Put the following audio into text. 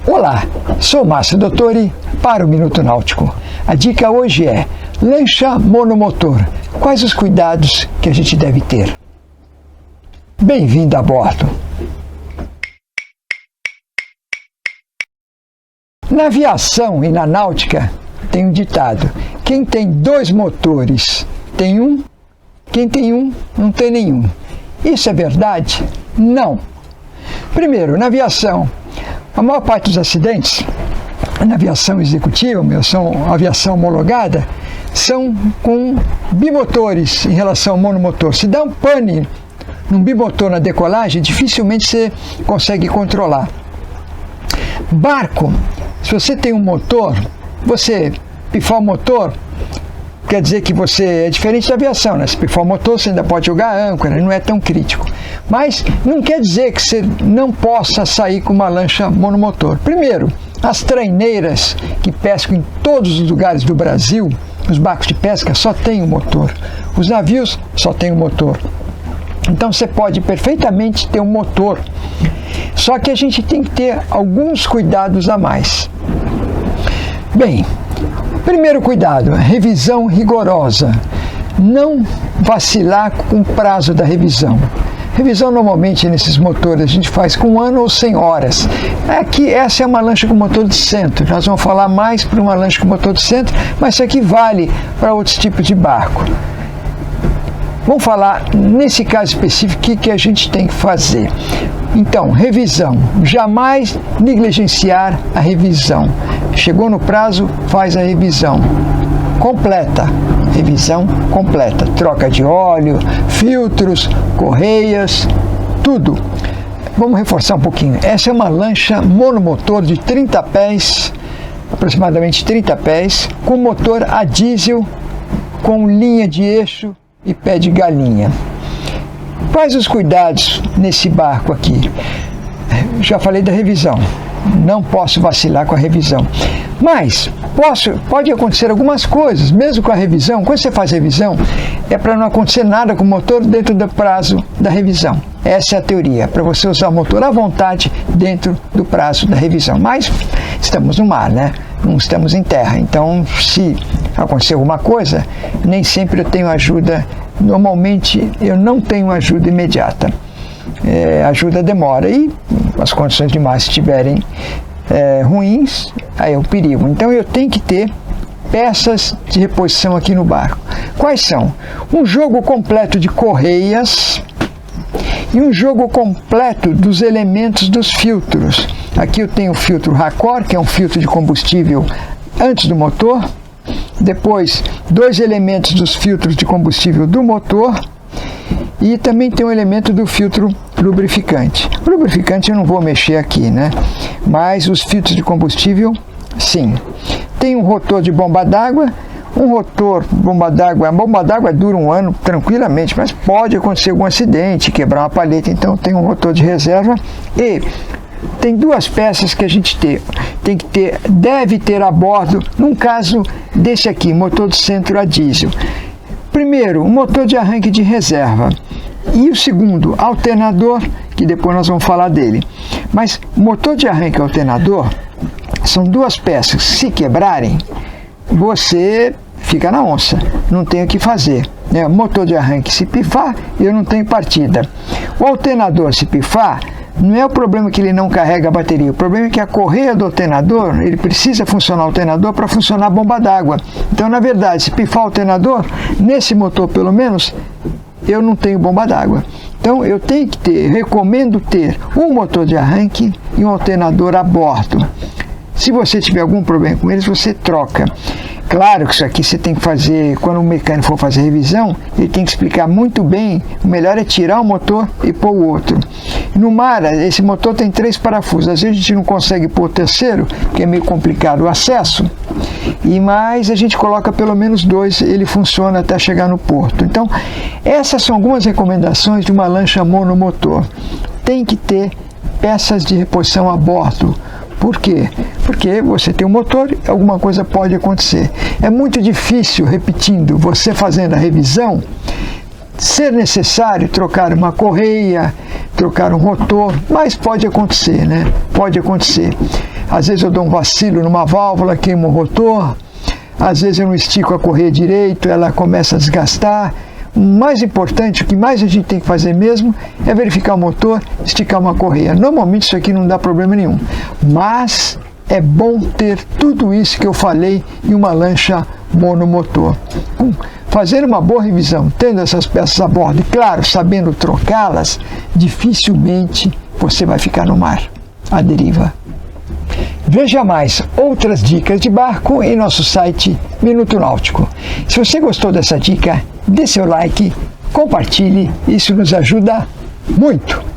Olá, sou Márcio Dottori para o Minuto Náutico. A dica hoje é lancha monomotor. Quais os cuidados que a gente deve ter? Bem-vindo a bordo! Na aviação e na náutica tem um ditado: quem tem dois motores tem um, quem tem um não tem nenhum. Isso é verdade? Não. Primeiro, na aviação, a maior parte dos acidentes, na aviação executiva, aviação homologada, são com bimotores em relação ao monomotor. Se dá um pane num bimotor na decolagem, dificilmente você consegue controlar. Barco, se você tem um motor, você pifar o motor, quer dizer que você é diferente da aviação, né? Se pifar o motor, você ainda pode jogar âncora, não é tão crítico. Mas não quer dizer que você não possa sair com uma lancha monomotor. Primeiro, as traineiras que pescam em todos os lugares do Brasil, os barcos de pesca só têm um motor. Os navios só têm um motor. Então você pode perfeitamente ter um motor. Só que a gente tem que ter alguns cuidados a mais. Bem, primeiro cuidado, revisão rigorosa. Não vacilar com o prazo da revisão. Revisão normalmente nesses motores a gente faz com 1 ano ou 100 horas. Aqui essa é uma lancha com motor de centro. Nós vamos falar mais para uma lancha com motor de centro, mas isso aqui vale para outros tipos de barco. Vamos falar, nesse caso específico, o que a gente tem que fazer. Então, revisão. Jamais negligenciar a revisão. Chegou no prazo, faz a revisão completa. Revisão completa. Troca de óleo, filtros, correias, tudo. Vamos reforçar um pouquinho. Essa é uma lancha monomotor de 30 pés, aproximadamente 30 pés, com motor a diesel, com linha de eixo e pé de galinha. Quais os cuidados nesse barco aqui? Já falei da revisão. Não posso vacilar com a revisão. Mas pode acontecer algumas coisas, mesmo com a revisão. Quando você faz revisão, é para não acontecer nada com o motor dentro do prazo da revisão. Essa é a teoria, para você usar o motor à vontade dentro do prazo da revisão. Mas estamos no mar, né? Não estamos em terra. Então, se acontecer alguma coisa, nem sempre eu tenho ajuda. Normalmente, eu não tenho ajuda imediata. Ajuda demora. E as condições de mar estiverem ruins, aí é o perigo. Então, eu tenho que ter peças de reposição aqui no barco. Quais são? Um jogo completo de correias e um jogo completo dos elementos dos filtros. Aqui eu tenho o filtro Racor, que é um filtro de combustível antes do motor. Depois, 2 elementos dos filtros de combustível do motor. E também tem um elemento do filtro lubrificante. O lubrificante eu não vou mexer aqui, né? Mas os filtros de combustível, sim. Tem um rotor de bomba d'água. Um rotor, a bomba d'água dura 1 ano tranquilamente, mas pode acontecer algum acidente, quebrar uma palheta, então tem um rotor de reserva. E tem 2 peças que a gente deve ter a bordo, num caso desse aqui, motor de centro a diesel. Primeiro, um motor de arranque de reserva. E o segundo, alternador, que depois nós vamos falar dele. Mas motor de arranque e alternador são 2 peças. Se quebrarem, você fica na onça, não tem o que fazer. Motor de arranque se pifar, eu não tenho partida. O alternador se pifar, não é o problema que ele não carrega a bateria, o problema é que a correia do alternador, ele precisa funcionar o alternador para funcionar a bomba d'água. Então, na verdade, se pifar o alternador, nesse motor pelo menos, eu não tenho bomba d'água. Então, eu recomendo ter um motor de arranque e um alternador a bordo. Se você tiver algum problema com eles, você troca. Claro que isso aqui você tem que fazer, quando o mecânico for fazer revisão, ele tem que explicar muito bem. O melhor é tirar o motor e pôr o outro. No mar, esse motor tem 3 parafusos. Às vezes a gente não consegue pôr o terceiro, porque é meio complicado o acesso. Mas a gente coloca pelo menos 2, ele funciona até chegar no porto. Então, essas são algumas recomendações de uma lancha monomotor. Tem que ter peças de reposição a bordo. Por quê? Porque você tem um motor e alguma coisa pode acontecer. É muito difícil, repetindo, você fazendo a revisão, ser necessário trocar uma correia, trocar um rotor, mas pode acontecer, né? Pode acontecer. às vezes eu dou um vacilo numa válvula, queimo o rotor, às vezes eu não estico a correia direito, ela começa a desgastar. O mais importante, o que mais a gente tem que fazer mesmo, é verificar o motor, esticar uma correia. Normalmente isso aqui não dá problema nenhum, mas é bom ter tudo isso que eu falei em uma lancha monomotor. Fazendo uma boa revisão, tendo essas peças a bordo e, claro, sabendo trocá-las, dificilmente você vai ficar no mar, à deriva. Veja mais outras dicas de barco em nosso site Minuto Náutico. Se você gostou dessa dica, dê seu like, compartilhe, isso nos ajuda muito.